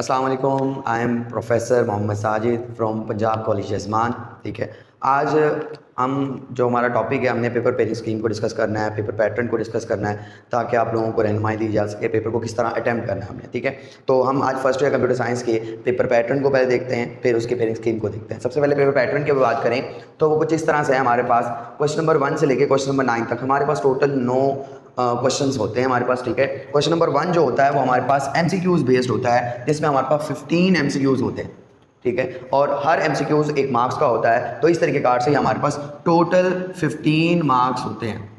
अस्सलाम वालेकुम। I am professor Mohammad Sajid from Punjab College Yazman. ठीक है, आज हम जो हमारा टॉपिक है, हमने पेपर पेयरिंग स्कीम को डिस्कस करना है, पेपर पैटर्न को डिस्कस करना है, ताकि आप लोगों को रहनुमाई दी जा सके पेपर को किस तरह अटैम्प्ट करना है हमने। ठीक है, तो हम आज फर्स्ट ईयर कंप्यूटर साइंस के पेपर पैटर्न को पहले देखते हैं, फिर उसके पेयरिंग स्कीम को देखते हैं। सबसे पहले पेपर पैटर्न की बात करें तो वो कुछ इस तरह से है। हमारे पास क्वेश्चन नंबर 1 से लेकर क्वेश्चन नंबर 9 तक हमारे पास टोटल 9 क्वेश्चंस होते हैं हमारे पास। ठीक है, क्वेश्चन नंबर 1 जो होता है वो हमारे पास एमसीक्यूज बेस्ड होता है, जिसमें हमारे पास 15 एमसीक्यूज होते हैं। ठीक है, और हर एमसीक्यूज 1 मार्क्स का होता है। तो इस तरीके कार से हमारे पास टोटल 15 मार्क्स होते हैं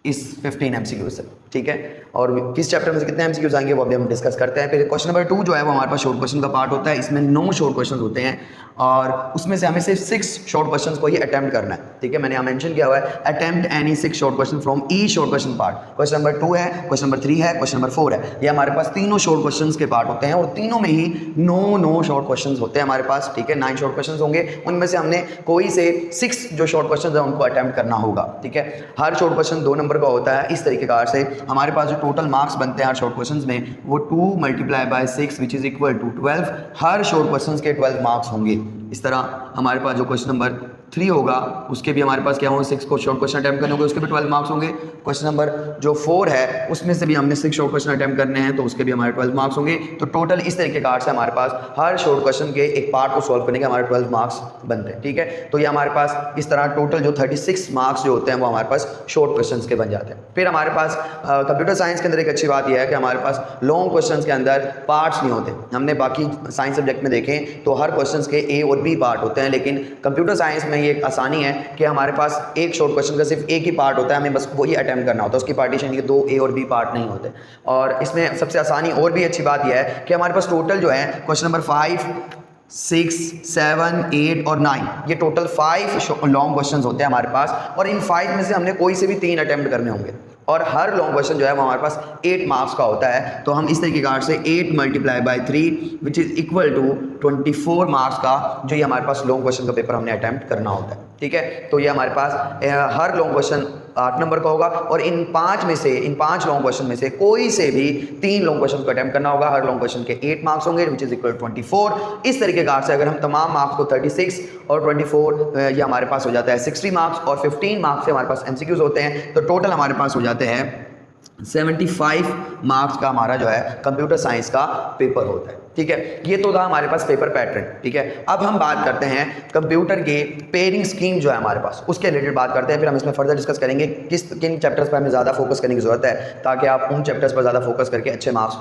इस 15 एमसीक्यूज से। ठीक है, और किस चैप्टर में से कितने एमसीक्यूज आएंगे वो अभी हम डिस्कस करते हैं। फिर क्वेश्चन नंबर 2 जो है वो हमारे पास शॉर्ट क्वेश्चन का पार्ट होता है। इसमें 9 शॉर्ट क्वेश्चन होते हैं और उसमें से हमें सिर्फ 6 शॉर्ट क्वेश्चंस को ही अटेम्प्ट करना है। ठीक है, मैंने यहाँ मेंशन किया हुआ है attempt any 6 short question from E short question part. Question number 2 है, क्वेश्चन नंबर 3 है, क्वेश्चन नंबर 4 है। ये हमारे पास तीनों शॉर्ट क्वेश्चंस के पार्ट होते हैं और तीनों में ही 9 शॉर्ट क्वेश्चंस होते हैं हमारे पास। ठीक है, 9 शॉर्ट क्वेश्चंस होंगे, उनमें से हमने कोई से 6 जो शॉर्ट क्वेश्चन है उनको अटेम्प्ट करना होगा। ठीक है, हर शॉर्ट क्वेश्चन 2 नंबर का होता है। इस तरीके से हमारे पास जो टोटल मार्क्स बनते हैं हर शॉर्ट क्वेश्चंस में वो 2 × 6 विच इज इक्वल टू 12। हर शॉर्ट क्वेश्चंस के 12 मार्क्स होंगे। इस तरह हमारे पास जो क्वेश्चन नंबर 3 होगा उसके भी हमारे पास क्या होंगे, 6 को शॉर्ट क्वेश्चन अटेम्प्ट करने होंगे, उसके भी 12 मार्क्स होंगे। क्वेश्चन नंबर जो 4 है उसमें से भी हमने 6 शॉर्ट क्वेश्चन अटेम्प्ट करने हैं, तो उसके भी हमारे 12 मार्क्स होंगे। तो टोटल इस तरीके का से हमारे पास हर शॉर्ट क्वेश्चन के एक पार्ट को सॉल्व करने के हमारे 12 मार्क्स बनते हैं। ठीक है, तो ये हमारे पास इस तरह टोटल जो 36 मार्क्स जो होते हैं वो हमारे पास शॉर्ट क्वेश्चन के बन जाते हैं। फिर हमारे पास कंप्यूटर साइंस के अंदर एक अच्छी बात यह है कि हमारे पास लॉन्ग क्वेश्चन के अंदर पार्ट्स नहीं होते। हमने बाकी साइंस सब्जेक्ट में देखें तो हर क्वेश्चन के ए और बी पार्ट होते हैं, लेकिन कंप्यूटर साइंस में ये एक आसानी है कि हमारे पास एक शॉर्ट क्वेश्चन का सिर्फ एक ही पार्ट होता है, हमें बस वही अटेम्प्ट करना होता है। उसकी पार्टीशन के 2 ए और बी पार्ट नहीं होते। और इसमें सबसे आसानी और भी अच्छी बात यह है कि हमारे पास टोटल जो है क्वेश्चन नंबर 5, 6, 7, 8 और 9 ये टोटल 5 लॉन्ग क्वेश्चंस होते हैं हमारे पास, और इन 5 में से हमने कोई से भी 3 अटेम्प्ट करने होंगे और हर लॉन्ग क्वेश्चन जो है वो हमारे पास 8 मार्क्स का होता है। तो हम इस तरीके कार से 8 × 3 which is equal to 24 marks का जो ये हमारे पास लॉन्ग क्वेश्चन का पेपर हमने अटेम्प्ट करना होता है। ठीक है, तो ये हमारे पास हर लॉन्ग क्वेश्चन 8 नंबर का होगा और इन 5 लॉन्ग क्वेश्चन में से कोई से भी 3 लॉन्ग क्वेश्चन को अटेम्प्ट करना होगा। हर लॉन्ग क्वेश्चन के 8 मार्क्स होंगे विच इज इक्वल 24। इस तरीके कार से अगर हम तमाम मार्क्स को 36 और 24 ये हमारे पास हो जाता है 60 मार्क्स, और 15 मार्क्स से हमारे पास एमसीक्यूज होते हैं, तो टोटल हमारे पास हो जाते हैं 75 मार्क्स का हमारा जो है कंप्यूटर साइंस का पेपर होता है। ठीक है, ये तो था हमारे पास पेपर पैटर्न। ठीक है, अब हम बात करते हैं कंप्यूटर के पेयरिंग स्कीम जो है हमारे पास, उसके रिलेटेड बात करते हैं। फिर हम इसमें फर्दर डिस्कस करेंगे किन चैप्टर्स पर हमें ज़्यादा फोकस करने की जरूरत है, ताकि आप उन चैप्टर्स पर ज़्यादा फोकस करके अच्छे मार्क्स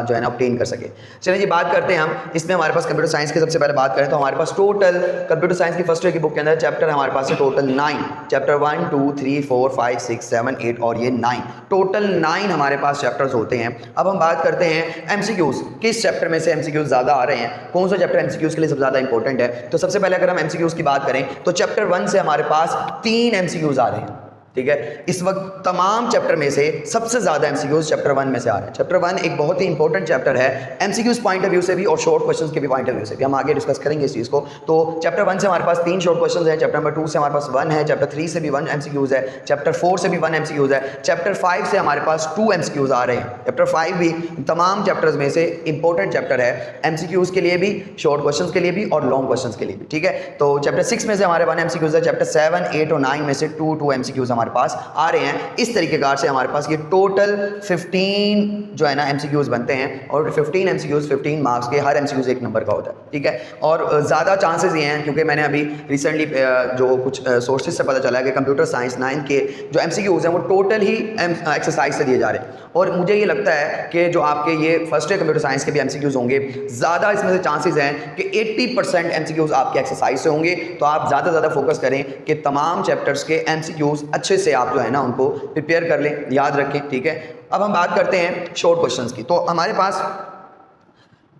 जो है ना ऑब्टेन कर सके। चलिए जी, बात करते हैं हम इसमें हमारे पास कंप्यूटर साइंस की। सबसे पहले बात करें तो हमारे पास टोटल कंप्यूटर साइंस की फर्स्ट ईयर की बुक के अंदर चैप्टर हमारे पास है टोटल 9। चैप्टर 1, 2, 3, 4, 5, 6, 7, 8 और ये 9, टोटल 9 हमारे पास चैप्टर्स होते हैं। अब हम बात करते हैं एमसीक्यूज, किस चैप्टर में से एमसीक्यूज ज़्यादा आ रहे हैं, कौन सा चैप्टर एमसीक्यूज के लिए सबसे ज़्यादा इंपॉर्टेंट है। तो सबसे पहले अगर हम एमसीक्यूज की बात करें तो चैप्टर 1 से हमारे पास 3 एमसीक्यूज आ रहे हैं। ठीक है, इस वक्त तमाम चैप्टर में से सबसे ज्यादा एमसीक्यूज चैप्टर 1 में से आ रहे हैं। चैप्टर 1 एक बहुत ही इंपॉर्टेंट चैप्टर है एमसीक्यूज पॉइंट ऑफ व्यू से भी और शॉर्ट क्वेश्चंस के भी पॉइंट ऑफ व्यू से भी। हम आगे डिस्कस करेंगे इस चीज को। तो चैप्टर 1 से हमारे पास 3 शॉर्ट क्वेश्चंस हैं, चैप्टर नंबर 2 से हमारे पास 1 है, चैप्टर 3 से भी 1 एमसीक्यूज है, चैप्टर 4 से भी 1 एमसीक्यूज है, चैप्टर 5 से हमारे पास 2 एमसीक्यूज आ रहे हैं। चैप्टर 5 भी तमाम चैप्टर्स में से इंपॉर्टेंट चैप्टर है, एमसीक्यूज के लिए भी, शॉर्ट क्वेश्चंस के लिए भी और लॉन्ग क्वेश्चंस के लिए भी। ठीक है, तो चैप्टर 6 में से हमारे 1 एमसीक्यूज है, चैप्टर 7, 8 और 9 में से 2 एमसीक्यूज हमारे पास आ रहे हैं। इस तरीके से हमारे पास ये टोटल 15 जो है ना एमसीक्यूज बनते हैं, और 15 एमसीक्यूज 15 मार्क्स के, हर एमसीक्यूज 1 नंबर का होता है। ठीक है, और ज़्यादा चांसेस ये हैं क्योंकि मैंने अभी रिसेंटली जो कुछ सोर्सेज से पता चला है कि कंप्यूटर साइंस 9 के जो एमसीक्यूज हैं वो टोटल ही एक्सरसाइज से दिए जा रहे हैं, और मुझे ये लगता है कि जो आपके ये फर्स्ट ईयर कंप्यूटर साइंस के भी एमसीक्यूज होंगे, ज़्यादा इसमें से चांसेस हैं कि 80% एमसीक्यूज आपके एक्सरसाइज से होंगे। तो आप ज़्यादा से ज़्यादा फोकस करें कि तमाम चैप्टर्स के एमसीक्यूज अच्छे से आप जो है ना उनको प्रिपेयर कर लें, याद रखें। ठीक है, अब हम बात करते हैं शॉर्ट क्वेश्चंस की। तो हमारे पास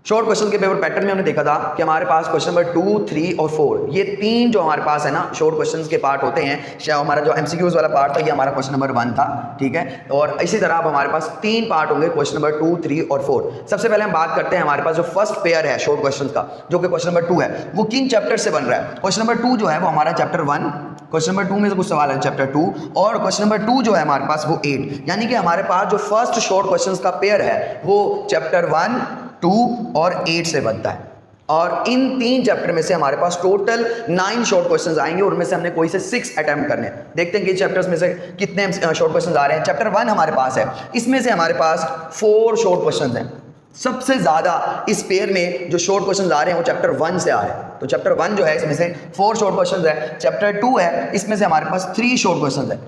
शॉर्ट क्वेश्चन के पेपर पैटर्न में हमने देखा था कि हमारे पास क्वेश्चन नंबर 2, 3 और 4 ये 3 जो हमारे पास है ना शॉर्ट क्वेश्चंस के पार्ट होते हैं। हमारा जो एमसीक्यूज वाला पार्ट था ये हमारा क्वेश्चन नंबर 1 था। ठीक है, और इसी तरह अब हमारे पास 3 पार्ट होंगे, क्वेश्चन नंबर 2, 3 और 4। सबसे पहले हम बात करते हैं हमारे पास जो फर्स्ट पेयर है शॉर्ट क्वेश्चन का, जो कि क्वेश्चन नंबर 2 है, वो किन चैप्टर से बन रहा है। क्वेश्चन नंबर 2 जो है वो हमारा चैप्टर 1, क्वेश्चन नंबर 2 में से कुछ सवाल है चैप्टर 2, और क्वेश्चन नंबर 2 जो है हमारे पास वो 8। यानी कि हमारे पास जो फर्स्ट शॉर्ट क्वेश्चंस का पेयर है वो चैप्टर 1 2 और 8 से बनता है। और इन 3 चैप्टर में से हमारे पास टोटल 9 शॉर्ट क्वेश्चंस आएंगे और उनमें से हमने कोई से 6 अटेम्प्ट करने हैं। देखते हैं कि चैप्टर्स में से कितने शॉर्ट क्वेश्चंस आ रहे हैं। चैप्टर 1 हमारे पास है, इसमें से हमारे पास 4 शॉर्ट क्वेश्चंस हैं। सबसे ज़्यादा इस पेयर में जो शॉर्ट क्वेश्चंस आ रहे हैं वो चैप्टर 1 से आ रहे हैं। तो चैप्टर 1 जो है इसमें से 4 शॉर्ट क्वेश्चंस है। चैप्टर 2 है, इसमें से हमारे पास 3 शॉर्ट क्वेश्चंस है।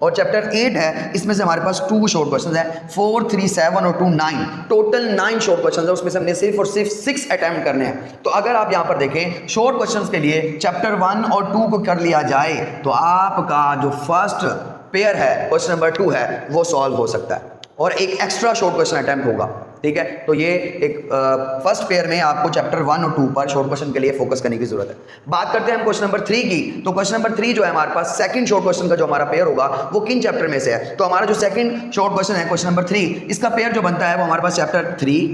और चैप्टर 8 है, इसमें से हमारे पास 2 शॉर्ट क्वेश्चंस है। 4, 3, 7 और 2 9, टोटल 9 शॉर्ट क्वेश्चंस है। उसमें से हमने सिर्फ और सिर्फ 6 अटेम्प्ट करने हैं। तो अगर आप यहाँ पर देखें शॉर्ट क्वेश्चंस के लिए चैप्टर 1 और 2 को कर लिया जाए तो आपका जो फर्स्ट पेयर है, क्वेश्चन नंबर 2 है, वो सॉल्व हो सकता है और एक एक्स्ट्रा शॉर्ट क्वेश्चन अटेम्प्ट होगा। ठीक है, तो ये एक फर्स्ट पेयर में आपको चैप्टर 1 और 2 पर शॉर्ट क्वेश्चन के लिए फोकस करने की जरूरत है। बात करते हैं हम क्वेश्चन नंबर 3 की। तो क्वेश्चन नंबर 3 जो है हमारे पास सेकंड शॉर्ट क्वेश्चन का जो हमारा पेयर होगा वो किन चैप्टर में से है। तो हमारा जो सेकंड शॉर्ट क्वेश्चन है क्वेश्चन नंबर 3, इसका पेयर जो बनता है वो हमारे पास चैप्टर 3,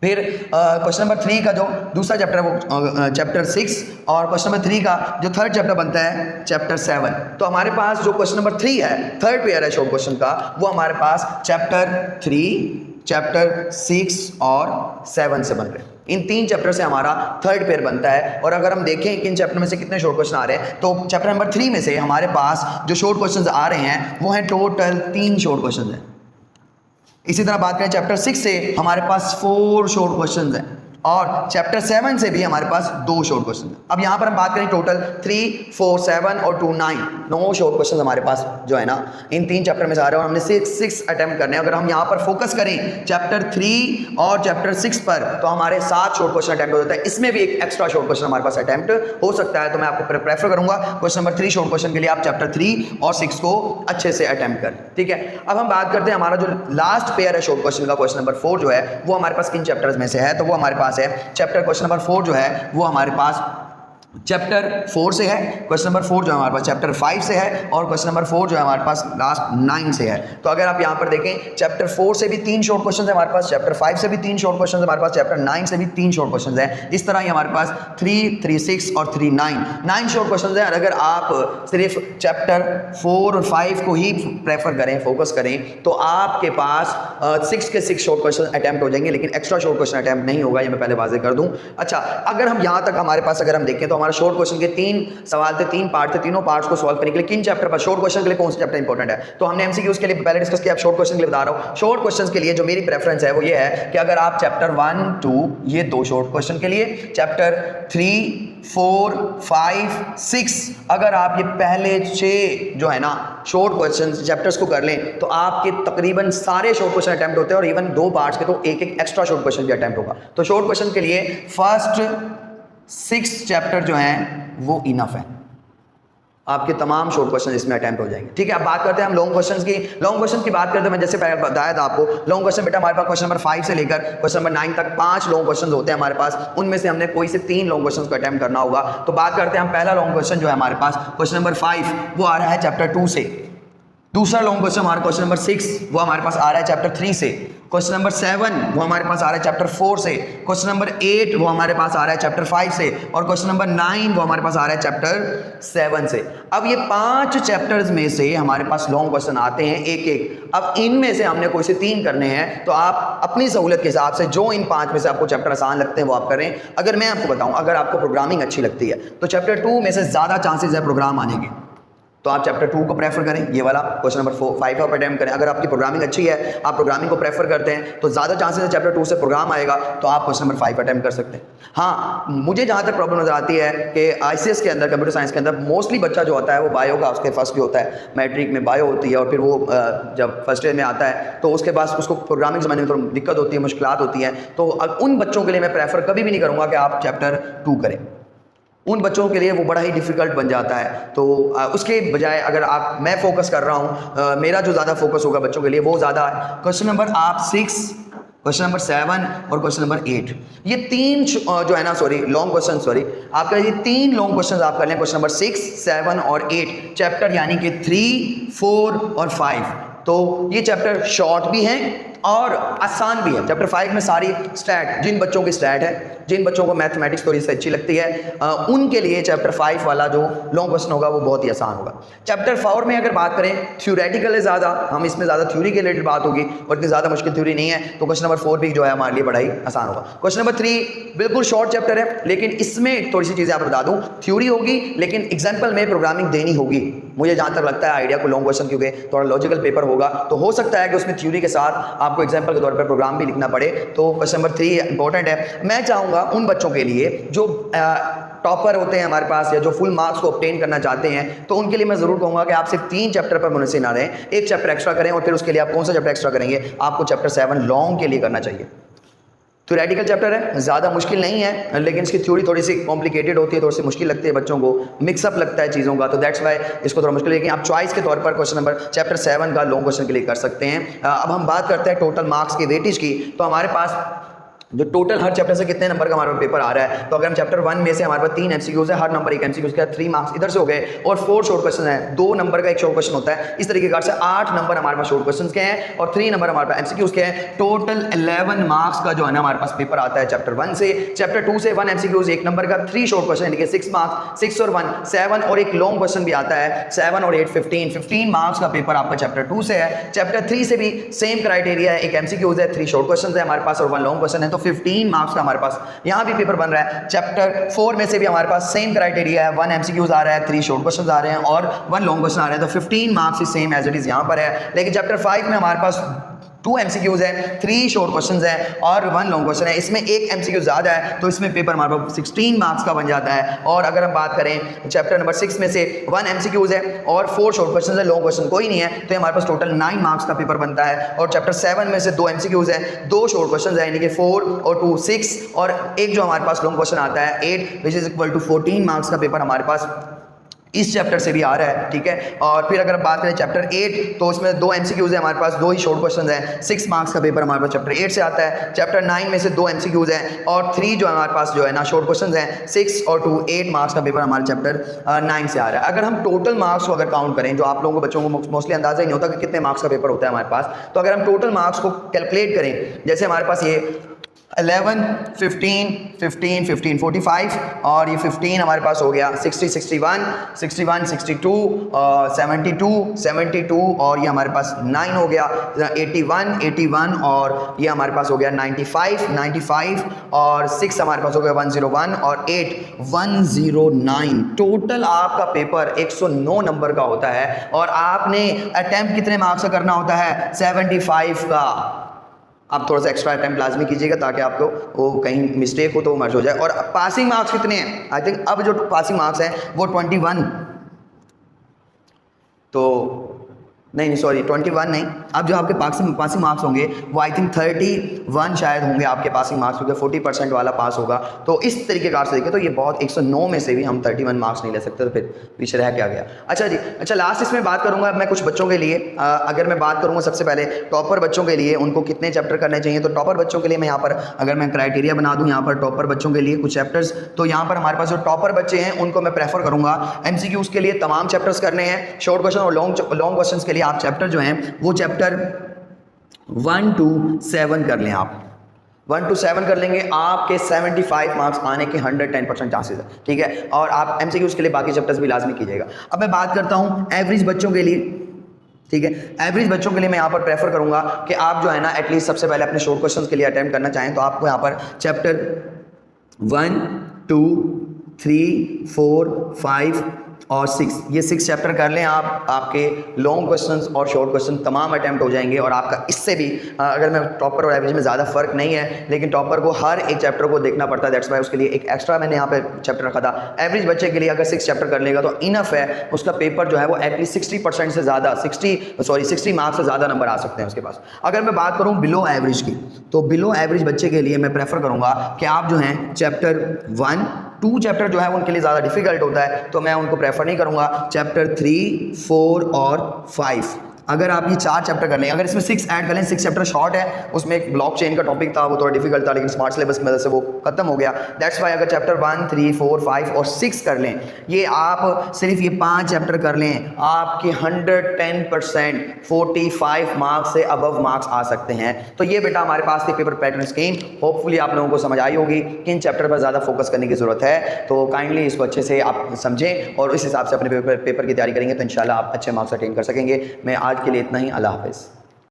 फिर क्वेश्चन नंबर 3 का जो दूसरा चैप्टर है वो चैप्टर 6 और क्वेश्चन नंबर 3 का जो थर्ड चैप्टर बनता है चैप्टर 7। तो हमारे पास जो क्वेश्चन नंबर 3 है, थर्ड पेयर है शॉर्ट क्वेश्चन का, वो हमारे पास चैप्टर 3, चैप्टर 6 और 7 से बन रहे हैं। इन 3 चैप्टर से हमारा थर्ड पेयर बनता है। और अगर हम देखें कि इन चैप्टर में से कितने शॉर्ट क्वेश्चन आ रहे हैं, तो चैप्टर नंबर 3 में से हमारे पास जो शॉर्ट क्वेश्चन आ रहे हैं वो हैं टोटल 3 शॉर्ट क्वेश्चन हैं। इसी तरह बात करें चैप्टर 6 से हमारे पास 4 शॉर्ट क्वेश्चंस हैं और चैप्टर 7 से भी हमारे पास 2 शॉर्ट क्वेश्चन हैं। अब यहाँ पर हम बात करें टोटल 3, 4, 7 और 2 9 शॉर्ट क्वेश्चन हमारे पास जो है ना इन 3 चैप्टर में से आ रहे हैं और हमने 6 अटेम्प्ट करने हैं। अगर हम यहाँ पर फोकस करें चैप्टर 3 और चैप्टर 6 पर तो हमारे 7 शॉर्ट क्वेश्चन अटेम्प्ट हो जाता है। इसमें भी एक एक्स्ट्रा शॉर्ट क्वेश्चन हमारे पास अटेम्प्ट हो सकता है। तो मैं आपको प्रेफर करूंगा क्वेश्चन नंबर 3 शॉर्ट क्वेश्चन के लिए आप चैप्टर 3 और 6 को अच्छे से अटेम्प्ट करें। ठीक है, अब हम बात करते हैं हमारा जो लास्ट पेयर है शॉर्ट क्वेश्चन का, क्वेश्चन नंबर 4 जो है वो हमारे पास किन चैप्टर्स में से है। तो वो हमारे पास है चैप्टर क्वेश्चन नंबर 4 जो है वो हमारे पास चैप्टर 4 से है। क्वेश्चन नंबर 4 जो है हमारे पास चैप्टर 5 से है और क्वेश्चन नंबर 4 जो है हमारे पास लास्ट 9 से है। तो अगर आप यहाँ पर देखें चैप्टर 4 से भी 3 शॉर्ट क्वेश्चन है हमारे पास, चैप्टर 5 से भी 3 शॉर्ट क्वेश्चन है हमारे पास, चैप्टर 9 से भी 3 शॉर्ट क्वेश्चन है। इस तरह ही हमारे पास 3, 3, 6 और 3, 9 शॉर्ट क्वेश्चन है। अगर आप सिर्फ चैप्टर 4 और 5 को ही प्रेफर करें, फोकस करें, तो आपके पास 6 के 6 शॉर्ट क्वेश्चन अटैम्प्ट हो जाएंगे, लेकिन एक्स्ट्रा शॉर्ट क्वेश्चन अटैम्प्ट नहीं होगा, ये मैं पहले वाजे कर दूं। अच्छा, अगर हम यहाँ तक हमारे पास अगर हम देखें तो हमारा शॉर्ट क्वेश्चन के 3 सवाल थे, 3 पार्ट थे। तीनों पार्ट्स को सॉल्व करने के लिए किन चैप्टर पर, शॉर्ट क्वेश्चन के लिए कौन सा चैप्टर इंपॉर्टेंट है, तो हमने एमसीक्यूज के लिए पहले डिस्कस किया। शॉर्ट क्वेश्चन के लिए बता रहा हूं, शॉर्ट क्वेश्चन के लिए जो मेरी प्रेफरेंस है वो ये है कि अगर आप चैप्टर 1, 2 ये 2 शॉर्ट क्वेश्चन के लिए, चैप्टर 3, 4, 5, 6 अगर आप ये पहले 6 जो है ना शॉर्ट क्वेश्चन चैप्टर्स को कर लें तो आपके तकरीबन सारे शॉर्ट क्वेश्चन अटेम्प्ट होते हैं और इवन 2 पार्ट्स के तो एक एक्स्ट्रा शॉर्ट क्वेश्चन भी अटेम्प्ट होगा। तो शॉर्ट क्वेश्चन के लिए फर्स्ट 6 चैप्टर जो हैं वो इनफ है, आपके तमाम शॉर्ट क्वेश्चन इसमें अटेम्प्ट हो जाएंगे। ठीक है, अब बात करते हैं हम लॉन्ग क्वेश्चंस की। लॉन्ग क्वेश्चन की बात करते हैं, मैं जैसे पहले बताया था आपको, लॉन्ग क्वेश्चन बेटा हमारे पास क्वेश्चन नंबर 5 से लेकर क्वेश्चन नंबर 9 तक 5 लॉन्ग क्वेश्चन होते हैं हमारे पास, उनमें से हमने कोई से 3 लॉन्ग क्वेश्चन को अटेम्प्ट करना होगा। तो बात करते हैं हम पहला लॉन्ग क्वेश्चन जो है हमारे पास क्वेश्चन नंबर 5 वो आ रहा है चैप्टर 2 से। दूसरा लॉन्ग क्वेश्चन हमारा क्वेश्चन नंबर 6 वो हमारे पास आ रहा है चैप्टर 3 से। क्वेश्चन नंबर 7 वो हमारे पास आ रहा है चैप्टर 4 से। क्वेश्चन नंबर 8 वो हमारे पास आ रहा है चैप्टर 5 से और क्वेश्चन नंबर 9 वो हमारे पास आ रहा है चैप्टर 7 से। अब ये 5 चैप्टर्स में से हमारे पास लॉन्ग क्वेश्चन आते हैं एक एक। अब इनमें से हमने कोई से 3 करने हैं, तो आप अपनी सहूलियत के हिसाब से जो इन 5 में से आपको चैप्टर आसान लगते हैं वो आप करें। अगर मैं आपको बताऊं, अगर आपको प्रोग्रामिंग अच्छी लगती है तो चैप्टर 2 में से ज़्यादा चांसेस है प्रोग्राम आने के, तो आप चैप्टर 2 को प्रेफर करें, ये वाला क्वेश्चन नंबर 5 आप अटेम्प्ट करें। अगर आपकी प्रोग्रामिंग अच्छी है, आप प्रोग्रामिंग को प्रेफर करते हैं, तो ज़्यादा चांसेस है चैप्टर 2 से प्रोग्राम आएगा, तो आप क्वेश्चन नंबर 5 अटेम्प्ट कर सकते हैं। हाँ, मुझे जहाँ तक प्रॉब्लम नजर आती है कि ICS के अंदर, कंप्यूटर साइंस के अंदर मोस्टली बच्चा जो होता है वो बायो का उसके फर्स्ट भी होता है, मैट्रिक में बायो होती है और फिर वो जब फर्स्ट ईयर में आता है तो उसके बाद उसको प्रोग्रामिंग समझने में थोड़ी दिक्कत होती है, मुश्किलात होती हैं। तो उन बच्चों के लिए मैं प्रेफर कभी भी नहीं करूँगा कि आप चैप्टर 2 करें, उन बच्चों के लिए वो बड़ा ही डिफ़िकल्ट बन जाता है। तो उसके बजाय अगर मैं फोकस कर रहा हूँ, मेरा जो ज़्यादा फोकस होगा बच्चों के लिए वो ज़्यादा है क्वेश्चन नंबर 6, क्वेश्चन नंबर 7 और क्वेश्चन नंबर 8। ये 3 जो है ना लॉन्ग क्वेश्चन आपका ये 3 लॉन्ग क्वेश्चन आप कर लें, क्वेश्चन नंबर 6, 7 और 8 चैप्टर, यानी कि 3, 4 और 5। तो ये चैप्टर शॉर्ट भी हैं और आसान भी है। चैप्टर 5 में सारी स्टैट, जिन बच्चों की स्टैट है, जिन बच्चों को मैथमेटिक्स थोड़ी सी अच्छी लगती है, उनके लिए चैप्टर 5 वाला जो लॉन्ग क्वेश्चन होगा वो बहुत ही आसान होगा। चैप्टर 4 में अगर बात करें, थ्योरेटिकल है ज़्यादा, हम इसमें ज़्यादा थ्योरी के रिलेटेड बात होगी और इतनी ज़्यादा मुश्किल थ्योरी नहीं है, तो क्वेश्चन नंबर 4 भी जो है हमारे लिए बड़ा ही आसान होगा। क्वेश्चन नंबर 3 बिल्कुल शॉर्ट चैप्टर है, लेकिन इसमें थोड़ी सी चीज़ें आप बता दूँ, थ्योरी होगी लेकिन एग्जाम्पल में प्रोग्रामिंग देनी होगी। मुझे जहाँ तक लगता है आइडिया को लॉन्ग क्वेश्चन, क्योंकि थोड़ा लॉजिकल पेपर होगा, तो हो सकता है कि उसमें थ्योरी के साथ आपको एग्जाम्पल के तौर पर प्रोग्राम भी लिखना पड़े। तो क्वेश्चन नंबर 3 इंपॉर्टेंट है। मैं चाहूँगा उन बच्चों के लिए जो टॉपर होते हैं हमारे पास या जो फुल मार्क्स को ऑब्टेन करना चाहते हैं, तो उनके लिए मैं जरूर कहूँगा कि आप सिर्फ 3 चैप्टर पर मुनसिर ना रहें, एक चैप्टर एक्स्ट्रा करें। और फिर उसके लिए आप कौन सा चैप्टर एक्स्ट्रा करेंगे? आपको चैप्टर 7 लॉन्ग के लिए करना चाहिए। थ्योरेटिकल चैप्टर है, ज़्यादा मुश्किल नहीं है, लेकिन इसकी थ्योरी थोड़ी सी कॉम्प्लिकेटेड होती है, थोड़ी सी मुश्किल लगती है बच्चों को, मिक्सअप लगता है चीज़ों का, तो दैट्स वाई इसको थोड़ा मुश्किल है। लेकिन आप चॉइस के तौर पर क्वेश्चन नंबर चैप्टर 7 का लॉन्ग क्वेश्चन के लिए कर सकते हैं। अब हम बात करते हैं टोटल मार्क्स की वेटेज की। तो हमारे पास जो टोटल हर चैप्टर से कितने नंबर का हमारे पेपर आ रहा है, तो अगर हम चैप्टर 1 में से हमारे पास 3 एमसीक्यूज है, हर नंबर एक एमसीक्यूज का 3 मार्क्स इधर से हो गए, और 4 शॉर्ट क्वेश्चन है, 2 नंबर का एक शॉर्ट क्वेश्चन होता है। इस तरीके से 8 नंबर हमारे पास शॉर्ट क्वेश्चन के हैं और 3 नंबर हमारे पास एमसीक्यूज के हैं। टोटल 11 मार्क्स का जो है ना हमारे पास पेपर आता है चैप्टर 1 से। चैप्टर 2 से 1 एमसीक्यूज 1 नंबर का, 3 शॉर्ट क्वेश्चन यानी कि 6 मार्क्स, 6 और 1 7, और एक लॉन्ग क्वेश्चन भी आता है 7 और 8 15 मार्क्स का पेपर आपका चैप्टर 2 से है। चैप्टर 3 से भी सेम क्राइटेरिया है, एक एमसीक्यूज है, 3 शॉर्ट क्वेश्चन है हमारे पास और 1 लॉन्ग क्वेश्चन है, तो 15 मार्क्स हमारे पास यहां भी पेपर बन रहा है। चैप्टर 4 में से भी हमारे पास सेम क्राइटेरिया है, 1 एमसीक्यूज आ रहा है, 3 शॉर्ट क्वेश्चन आ रहे हैं और 1 लॉन्ग क्वेश्चन आ रहे हैं, तो 15 मार्क्स ही सेम एज इट इज यहां पर है। लेकिन चैप्टर 5 में हमारे पास 2 एमसीक्यूज है, 3 शॉर्ट क्वेश्चंस है और 1 लॉन्ग क्वेश्चन है। इसमें एक एमसीक्यू ज्यादा है, तो इसमें पेपर हमारे पास 16 मार्क्स का बन जाता है। और अगर हम बात करें चैप्टर नंबर 6 में से 1 एमसीक्यूज है और 4 शॉर्ट क्वेश्चन है, लॉन्ग क्वेश्चन कोई नहीं है, तो हमारे पास टोटल 9 मार्क्स का पेपर बनता है। और चैप्टर 7 में से 2 एमसीक्यूज है, 2 शॉर्ट क्वेश्चन है, यानी कि 4 और 2 6, और एक जो हमारे पास लॉन्ग क्वेश्चन आता है 8 which is equal to 14 marks का पेपर हमारे पास इस चैप्टर से भी आ रहा है। ठीक है, और फिर अगर बात करें चैप्टर 8, तो उसमें 2 एमसीक्यूज है हमारे पास, 2 ही शॉर्ट क्वेश्चन है, 6 मार्क्स का पेपर हमारे पास चैप्टर 8 से आता है। चैप्टर 9 में से 2 एमसीक्यूज है और 3 जो हमारे पास जो है ना शॉर्ट क्वेश्चन है, 6 और 2 8 मार्क्स का पेपर हमारे चैप्टर 9 से आ रहा है। अगर हम टोटल मार्क्स को अगर काउंट करें, जो आप लोगों को बच्चों को मोस्टली अंदाजा ही नहीं होता कि कितने मार्क्स का पेपर होता है हमारे पास, तो अगर हम टोटल मार्क्स को कैलकुलेट करें, जैसे हमारे पास ये 11 15 15 15 45 और ये 15 हमारे पास हो गया 60 61 61 62 72 72 और ये हमारे पास 9 हो गया 81 81 और ये हमारे पास हो गया 95 95 और 6 हमारे पास हो गया 101 और 8 109। टोटल आपका पेपर 109 नंबर का होता है और आपने अटेम्प्ट कितने मार्क्स का करना होता है? 75 का। आप थोड़ा सा एक्स्ट्रा अटेम्प्ट लाजमी कीजिएगा ताकि आपको वो कहीं मिस्टेक हो तो मर्ज हो जाए। और पासिंग मार्क्स कितने हैं? आई थिंक अब जो पासिंग मार्क्स हैं वो 21, तो नहीं सॉरी 21 नहीं, अब जो आपके पासिंग मार्क्स होंगे वो आई थिंक 31 शायद होंगे आपके पासिंग मार्क्स, क्योंकि 40% वाला पास होगा। तो इस तरीके कार से देखें तो ये बहुत 109 में से भी हम 31 मार्क्स नहीं ले सकते, तो फिर पीछे रह क्या गया। अच्छा जी, अच्छा लास्ट इसमें बात करूंगा मैं कुछ बच्चों के लिए। अगर मैं बात करूंगा सबसे पहले टॉपर बच्चों के लिए उनको कितने चैप्टर करने चाहिए, तो टॉपर बच्चों के लिए मैं यहाँ पर अगर मैं क्राइटेरिया बना दूँ यहाँ पर टॉपर बच्चों के लिए कुछ चैप्टर्स, तो यहाँ पर हमारे पास जो टॉपर बच्चे हैं उनको मैं प्रेफर करूँगा एमसीक्यूज के लिए तमाम चैप्टर्स करने हैं, शॉर्ट क्वेश्चन और लॉन्ग क्वेश्चन के लिए आप चैप्टर जो हैं वो चैप्टर 1 to 7 कर लें। आप 1 to 7 कर लेंगे, आपके 75 मार्क्स आने के 110% चांसेस है। ठीक है, और आप एमसीक्यूज के लिए बाकी चैप्टर्स भी लाजमी कीजिएगा। अब मैं बात करता हूं एवरेज बच्चों के लिए। ठीक है, एवरेज बच्चों के लिए मैं यहाँ पर प्रेफर करूंगा कि आप जो है ना एटलीस्ट सबसे पहले अपने शॉर्ट क्वेश्चंस के लिए अटेम्प्ट करना चाहें तो आपको यहाँ पर चैप्टर 1 2 3 4 5 और 6 ये 6 चैप्टर कर लें आप, आपके लॉन्ग क्वेश्चंस और शॉर्ट क्वेश्चन तमाम अटेम्प्ट हो जाएंगे। और आपका इससे भी अगर मैं टॉपर और एवरेज में ज़्यादा फर्क नहीं है, लेकिन टॉपर को हर एक चैप्टर को देखना पड़ता है, दैट्स वाई उसके लिए एक एक्स्ट्रा मैंने यहाँ पे चैप्टर रखा था। एवरेज बच्चे के लिए अगर 6 चैप्टर कर लेगा तो इनफ है, उसका पेपर जो है वो एटलीस्ट 60% से ज़्यादा 60 मार्क्स से ज़्यादा नंबर आ सकते हैं उसके पास। अगर मैं बात करूँ बिलो एवरेज की, तो बिलो एवरेज बच्चे के लिए मैं प्रेफर करूँगा कि आप जो हैं चैप्टर 1 2 चैप्टर जो है उनके लिए ज़्यादा डिफिकल्ट होता है, तो मैं उनको प्रेफर नहीं करूँगा। चैप्टर 3 4 और 5 अगर आप ये 4 चैप्टर कर लें, अगर इसमें 6 ऐड कर लें, 6 चैप्टर शॉर्ट है, उसमें एक ब्लॉकचेन का टॉपिक था, वो थोड़ा डिफिकल्ट था, लेकिन स्मार्ट सिलेबस की मदद से वो खत्म हो गया। दैट्स वाई अगर चैप्टर 1, 3, 4, 5 और 6 कर लें, ये आप सिर्फ ये 5 चैप्टर कर लें, आपके 110% 45 मार्क्स से अबव मार्क्स आ सकते हैं। तो ये बेटा हमारे पास थी पेपर पैटर्न स्कीम। होपफुली आप लोगों को समझ आई होगी कि इन चैप्टर पर ज़्यादा फोकस करने की ज़रूरत है, तो काइंडली इसको अच्छे से आप समझें और इस हिसाब से अपने पेपर की तैयारी करेंगे तो इंशाल्लाह आप अच्छे मार्क्स अटेन कर सकेंगे। मैं आज के लिए इतना ही। अल्लाह हाफ़िज़।